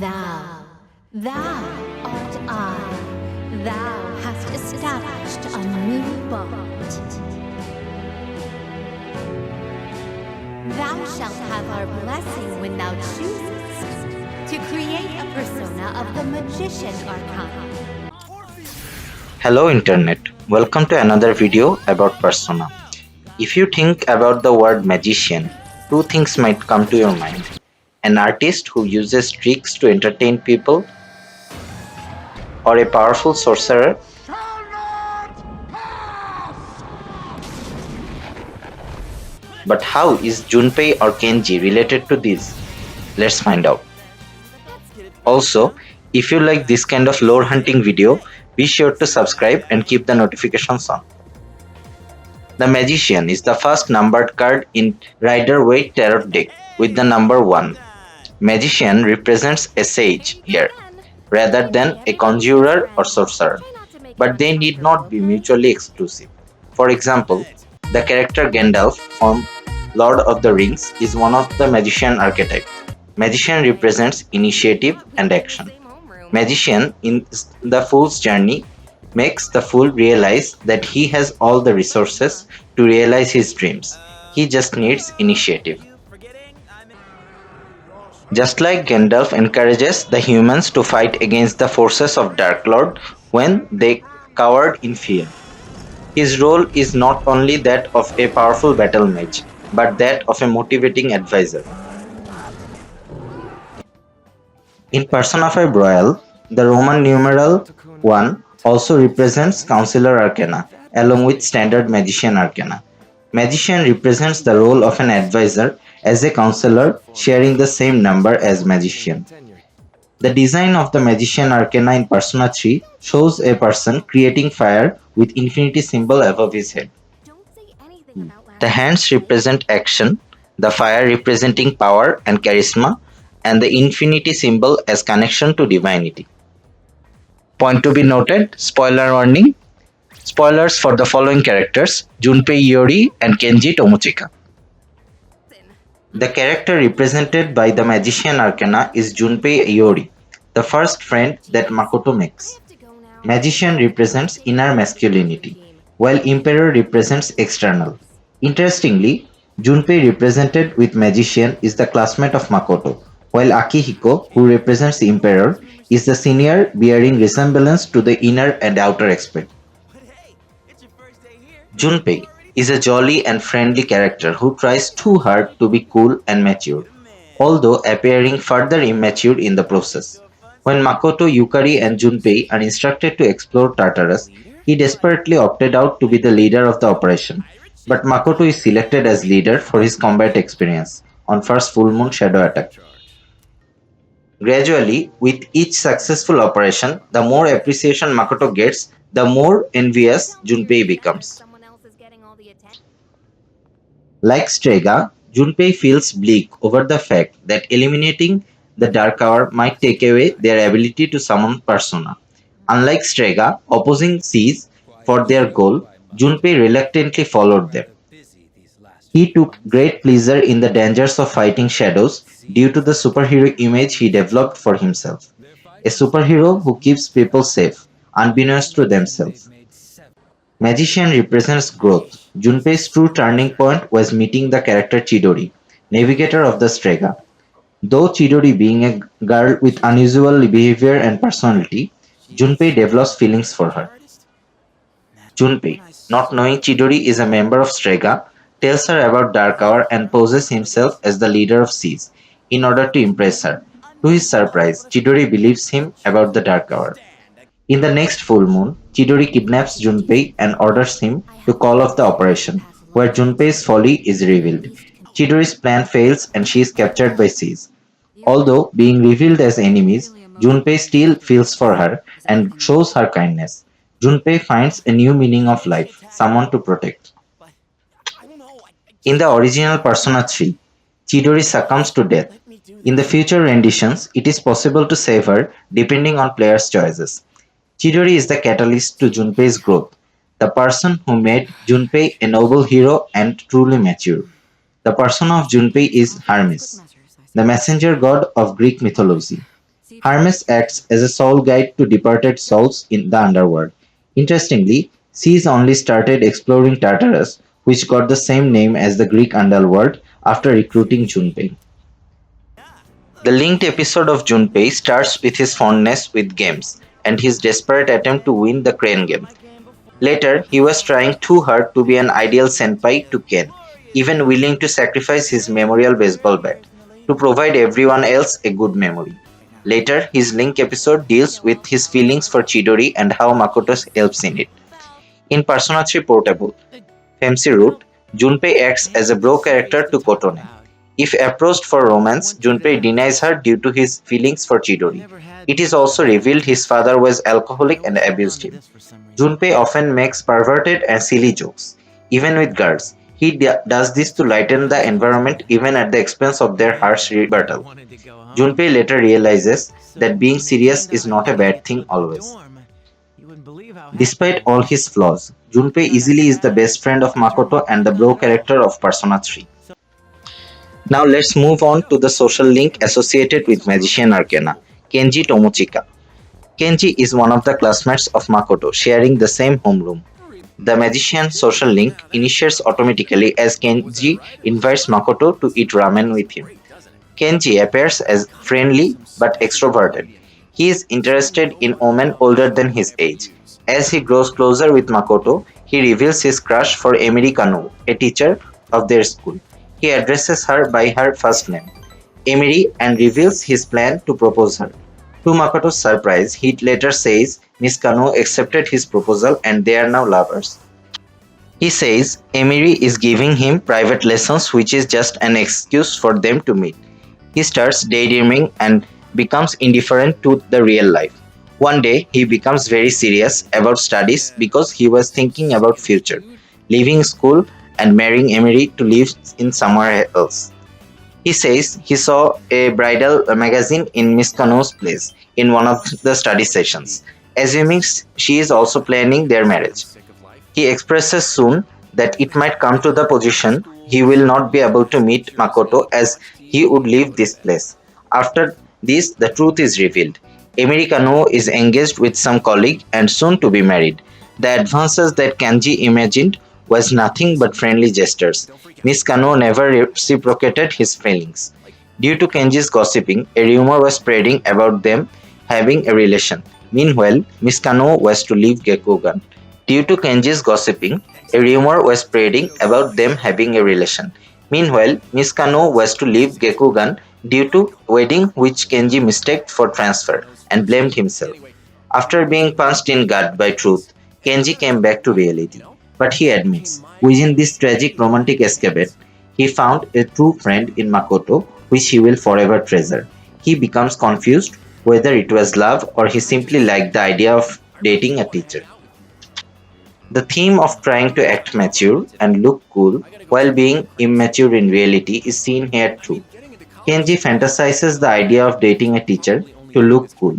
Thou art I. Thou hast established a new bond. Thou shalt have our blessing when thou choosest to create a persona of the Magician Arcana. Hello Internet, welcome to another video about persona. If you think about the word magician, two things might come to your mind. An artist who uses tricks to entertain people, or a powerful sorcerer. But how is Junpei or Kenji related to these? Let's find out. Also, if you like this kind of lore hunting video, be sure to subscribe and keep the notifications on. The Magician is the first numbered card in Rider-Waite Tarot deck with the number 1. Magician represents a sage here, rather than a conjurer or sorcerer, but they need not be mutually exclusive. For example, the character Gandalf from Lord of the Rings is one of the Magician archetype. Magician represents initiative and action. Magician in the Fool's Journey makes the fool realize that he has all the resources to realize his dreams. He just needs initiative. Just like Gandalf encourages the humans to fight against the forces of Dark Lord when they cowered in fear. His role is not only that of a powerful battle mage, but that of a motivating advisor. In Persona 5 Royal, the Roman numeral 1 also represents Counselor Arcana, along with standard Magician Arcana. Magician represents the role of an advisor as a counselor sharing the same number as Magician. The design of the Magician Arcana in Persona 3 shows a person creating fire with infinity symbol above his head. The hands represent action, the fire representing power and charisma, and the infinity symbol as connection to divinity. Point to be noted, spoiler warning. Spoilers for the following characters, Junpei Iori and Kenji Tomochika. The character represented by the Magician Arcana is Junpei Iori, the first friend that Makoto makes. Magician represents inner masculinity, while Emperor represents external. Interestingly, Junpei represented with Magician is the classmate of Makoto, while Akihiko, who represents the Emperor, is the senior bearing resemblance to the inner and outer aspect. Junpei is a jolly and friendly character who tries too hard to be cool and mature, although appearing further immature in the process. When Makoto, Yukari and Junpei are instructed to explore Tartarus, he desperately opted out to be the leader of the operation, but Makoto is selected as leader for his combat experience on first full moon shadow attack. Gradually, with each successful operation, the more appreciation Makoto gets, the more envious Junpei becomes. Like Strega, Junpei feels bleak over the fact that eliminating the Dark Hour might take away their ability to summon persona. Unlike Strega, opposing Seas for their goal, Junpei reluctantly followed them. He took great pleasure in the dangers of fighting shadows due to the superhero image he developed for himself. A superhero who keeps people safe, unbeknownst to themselves. Magician represents growth. Junpei's true turning point was meeting the character Chidori, navigator of the Strega. Though Chidori being a girl with unusual behavior and personality, Junpei develops feelings for her. Junpei, not knowing Chidori is a member of Strega, tells her about Dark Hour and poses himself as the leader of Seas in order to impress her. To his surprise, Chidori believes him about the Dark Hour. In the next full moon, Chidori kidnaps Junpei and orders him to call off the operation, where Junpei's folly is revealed. Chidori's plan fails and she is captured by Seas. Although being revealed as enemies, Junpei still feels for her and shows her kindness. Junpei finds a new meaning of life, someone to protect. In the original Persona 3, Chidori succumbs to death. In the future renditions, it is possible to save her depending on players' choices. Chidori is the catalyst to Junpei's growth, the person who made Junpei a noble hero and truly mature. The persona of Junpei is Hermes, the messenger god of Greek mythology. Hermes acts as a soul guide to departed souls in the underworld. Interestingly, Seas only started exploring Tartarus, which got the same name as the Greek underworld after recruiting Junpei. The linked episode of Junpei starts with his fondness with games and his desperate attempt to win the crane game. Later, he was trying too hard to be an ideal senpai to Ken, even willing to sacrifice his memorial baseball bat to provide everyone else a good memory. Later, his link episode deals with his feelings for Chidori and how Makoto helps in it. In Persona 3 Portable, Femsi Root, Junpei acts as a bro character to Kotone. If approached for romance, Junpei denies her due to his feelings for Chidori. It is also revealed his father was alcoholic and abused him. Junpei often makes perverted and silly jokes, even with girls. He does this to lighten the environment even at the expense of their harsh rebuttal. Junpei later realizes that being serious is not a bad thing always. Despite all his flaws, Junpei easily is the best friend of Makoto and the bro character of Persona 3. Now let's move on to the social link associated with Magician Arcana, Kenji Tomochika. Kenji is one of the classmates of Makoto, sharing the same homeroom. The magician's social link initiates automatically as Kenji invites Makoto to eat ramen with him. Kenji appears as friendly but extroverted. He is interested in women older than his age. As he grows closer with Makoto, he reveals his crush for Emiri Kano, a teacher of their school. He addresses her by her first name, Emiri, and reveals his plan to propose her. To Makoto's surprise, he later says Miss Kano accepted his proposal and they are now lovers. He says Emiri is giving him private lessons, which is just an excuse for them to meet. He starts daydreaming and becomes indifferent to the real life. One day, he becomes very serious about studies because he was thinking about future, leaving school and marrying Emiri to live in somewhere else. He says he saw a bridal magazine in Miss Kano's place in one of the study sessions, assuming she is also planning their marriage. He expresses soon that it might come to the position he will not be able to meet Makoto as he would leave this place. After this, the truth is revealed. Americano is engaged with some colleague and soon to be married. The advances that Kanji imagined was nothing but friendly gestures. Miss Kano never reciprocated his feelings. Due to Kenji's gossiping, a rumor was spreading about them having a relation. Meanwhile, Miss Kano was to leave Gekugan. Due to Kenji's gossiping, a rumor was spreading about them having a relation. Meanwhile, Miss Kano was to leave Gekugan due to wedding which Kenji mistaked for transfer and blamed himself. After being punched in gut by truth, Kenji came back to reality. But he admits, within this tragic romantic escapade, he found a true friend in Makoto which he will forever treasure. He becomes confused whether it was love or he simply liked the idea of dating a teacher. The theme of trying to act mature and look cool while being immature in reality is seen here too. Kenji fantasizes the idea of dating a teacher to look cool.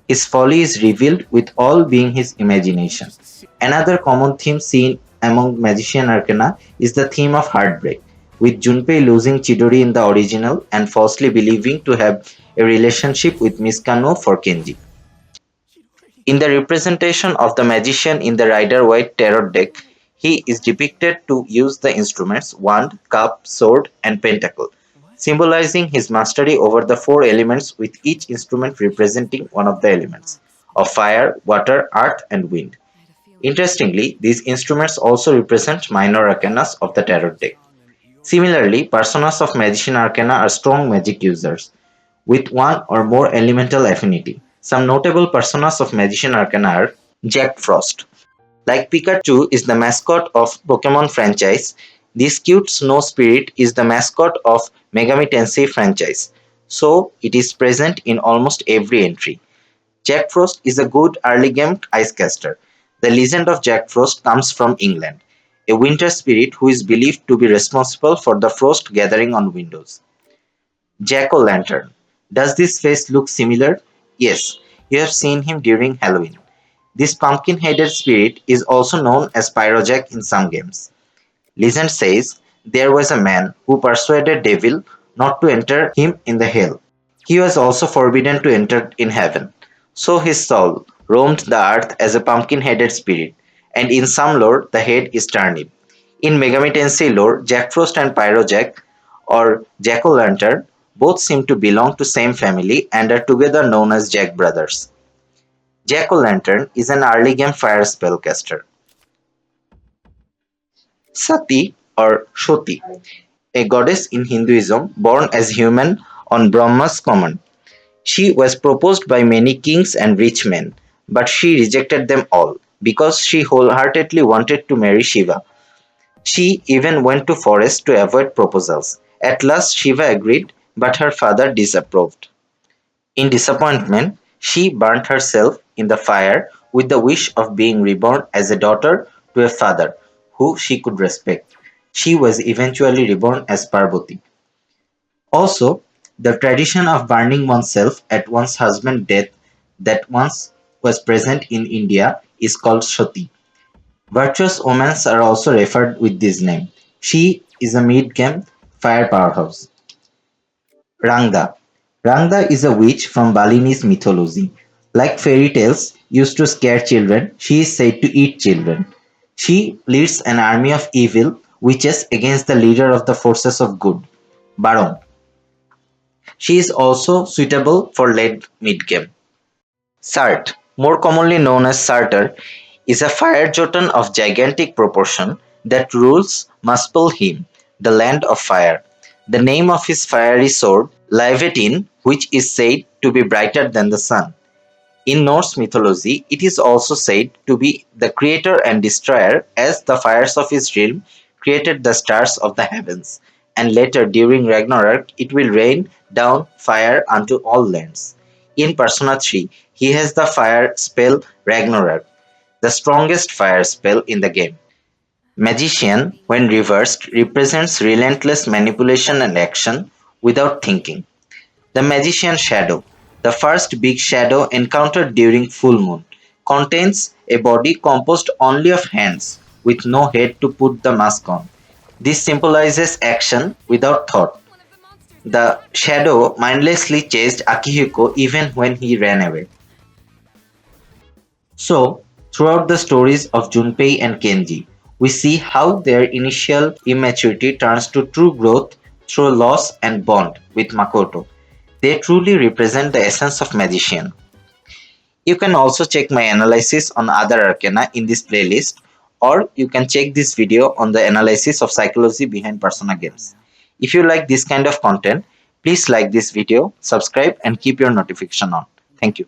His folly is revealed with all being his imagination. Another common theme seen among Magician Arcana is the theme of heartbreak, with Junpei losing Chidori in the original and falsely believing to have a relationship with Miss Kano for Kenji. In the representation of the magician in the Rider-Waite tarot deck, he is depicted to use the instruments wand, cup, sword, and pentacle, symbolizing his mastery over the four elements with each instrument representing one of the elements of fire, water, earth, and wind. Interestingly, these instruments also represent minor arcanas of the tarot deck. Similarly, personas of Magician Arcana are strong magic users, with one or more elemental affinity. Some notable personas of Magician Arcana are Jack Frost. Like Pikachu is the mascot of Pokemon franchise, this cute snow spirit is the mascot of Megami Tensei franchise, so it is present in almost every entry. Jack Frost is a good early game icecaster. The legend of Jack Frost comes from England, a winter spirit who is believed to be responsible for the frost gathering on windows. Jack-o'-lantern. Does this face look similar? Yes, you have seen him during Halloween. This pumpkin-headed spirit is also known as Pyrojack in some games. Legend says there was a man who persuaded devil not to enter him in the hell. He was also forbidden to enter in heaven. So his soul roamed the earth as a pumpkin-headed spirit, and in some lore the head is turnip. In Megami Tensei lore, Jack Frost and Pyrojack, or Jack-o'-lantern, both seem to belong to same family and are together known as Jack brothers. Jack-o'-lantern is an early game fire spellcaster. Sati, or Shoti, a goddess in Hinduism born as human on Brahma's command. She was proposed by many kings and rich men, but she rejected them all because she wholeheartedly wanted to marry Shiva. She even went to forest to avoid proposals. At last Shiva agreed, but her father disapproved. In disappointment, she burnt herself in the fire with the wish of being reborn as a daughter to a father who she could respect. She was eventually reborn as Parvati. Also, the tradition of burning oneself at one's husband's death that once was present in India is called Shoti. Virtuous women are also referred with this name. She is a mid-game fire powerhouse. Rangda. Rangda is a witch from Balinese mythology. Like fairy tales used to scare children, she is said to eat children. She leads an army of evil witches against the leader of the forces of good, Barong. She is also suitable for late mid-game. Sart, more commonly known as Sartor, is a fire jotun of gigantic proportion that rules Muspelheim, the land of fire. The name of his fiery sword, Leviathan, which is said to be brighter than the sun. In Norse mythology, it is also said to be the creator and destroyer, as the fires of his realm created the stars of the heavens, and later during Ragnarok it will rain down fire unto all lands. In Persona 3, he has the fire spell Ragnarok, the strongest fire spell in the game. Magician, when reversed, represents relentless manipulation and action without thinking. The Magician's Shadow, the first big shadow encountered during full moon, contains a body composed only of hands, with no head to put the mask on. This symbolizes action without thought. The shadow mindlessly chased Akihiko even when he ran away. So, throughout the stories of Junpei and Kenji, we see how their initial immaturity turns to true growth through loss and bond with Makoto. They truly represent the essence of magician. You can also check my analysis on other arcana in this playlist, or you can check this video on the analysis of psychology behind Persona games. If you like this kind of content, please like this video, subscribe and keep your notification on. Thank you.